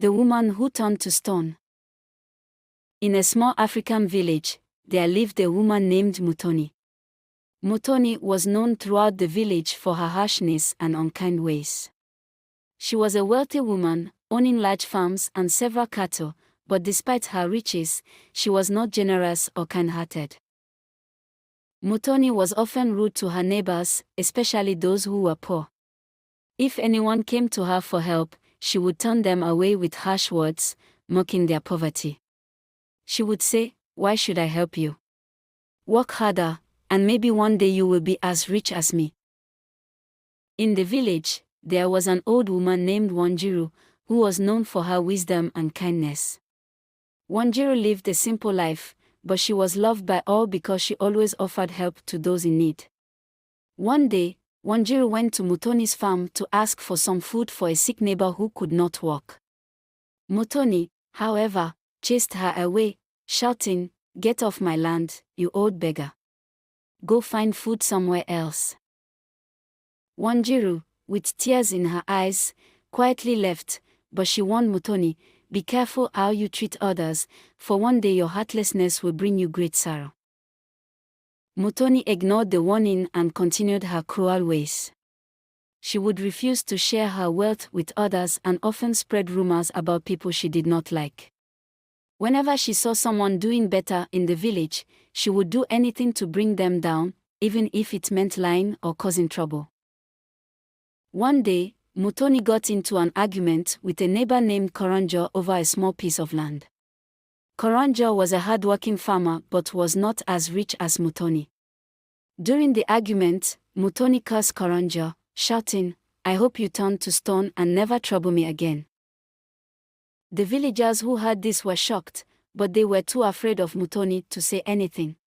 The woman who turned to stone. In a small African village, there lived a woman named Mutoni. Mutoni was known throughout the village for her harshness and unkind ways. She was a wealthy woman, owning large farms and several cattle, but despite her riches, she was not generous or kind-hearted. Mutoni was often rude to her neighbors, especially those who were poor. If anyone came to her for help, she would turn them away with harsh words, mocking their poverty. She would say, "Why should I help you? Work harder, and maybe one day you will be as rich as me." In the village, there was an old woman named Wanjiru, who was known for her wisdom and kindness. Wanjiru lived a simple life, but she was loved by all because she always offered help to those in need. One day, Wanjiru went to Mutoni's farm to ask for some food for a sick neighbor who could not walk. Mutoni, however, chased her away, shouting, "Get off my land, you old beggar. Go find food somewhere else." Wanjiru, with tears in her eyes, quietly left, but she warned Mutoni, "Be careful how you treat others, for one day your heartlessness will bring you great sorrow." Mutoni ignored the warning and continued her cruel ways. She would refuse to share her wealth with others and often spread rumors about people she did not like. Whenever she saw someone doing better in the village, she would do anything to bring them down, even if it meant lying or causing trouble. One day, Mutoni got into an argument with a neighbor named Koronjo over a small piece of land. Koronjo was a hard-working farmer but was not as rich as Mutoni. During the argument, Mutoni cursed Koronjo, shouting, "I hope you turn to stone and never trouble me again." The villagers who heard this were shocked, but they were too afraid of Mutoni to say anything.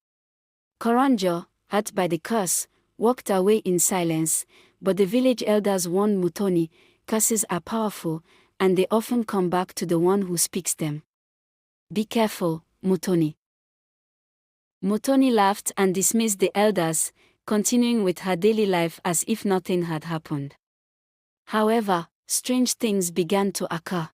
Koronjo, hurt by the curse, walked away in silence, but the village elders warned Mutoni, "Curses are powerful, and they often come back to the one who speaks them. Be careful, Mutoni." Mutoni laughed and dismissed the elders, continuing with her daily life as if nothing had happened. However, strange things began to occur.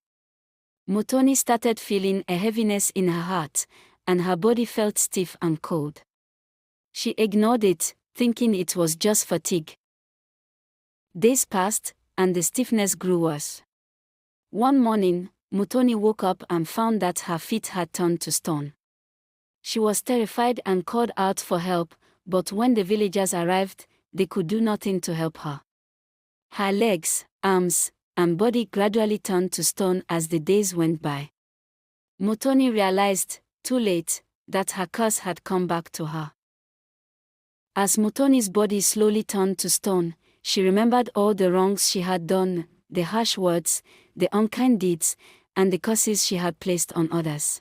Mutoni started feeling a heaviness in her heart, and her body felt stiff and cold. She ignored it, thinking it was just fatigue. Days passed, and the stiffness grew worse. One morning, Mutoni woke up and found that her feet had turned to stone. She was terrified and called out for help, but when the villagers arrived, they could do nothing to help her. Her legs, arms, and body gradually turned to stone as the days went by. Mutoni realized, too late, that her curse had come back to her. As Mutoni's body slowly turned to stone, she remembered all the wrongs she had done, the harsh words, the unkind deeds, and the curses she had placed on others.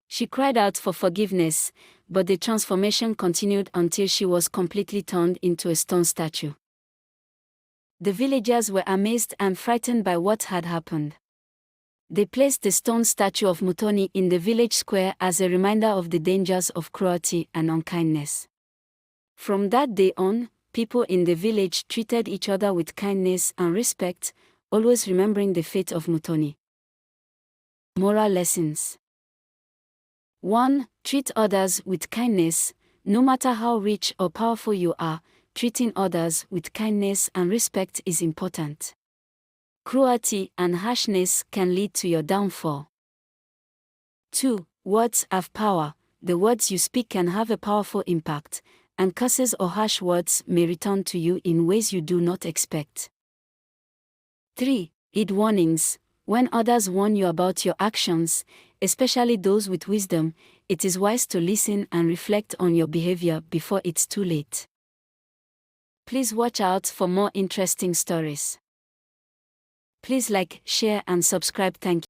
She cried out for forgiveness, but the transformation continued until she was completely turned into a stone statue. The villagers were amazed and frightened by what had happened. They placed the stone statue of Mutoni in the village square as a reminder of the dangers of cruelty and unkindness. From that day on, people in the village treated each other with kindness and respect, always remembering the fate of Mutoni. Moral lessons. 1. Treat others with kindness. No matter how rich or powerful you are, treating others with kindness and respect is important. Cruelty and harshness can lead to your downfall. 2. Words have power. The words you speak can have a powerful impact, and curses or harsh words may return to you in ways you do not expect. 3. Heed warnings. When others warn you about your actions, especially those with wisdom, it is wise to listen and reflect on your behavior before it's too late. Please watch out for more interesting stories. Please like, share, and subscribe. Thank you.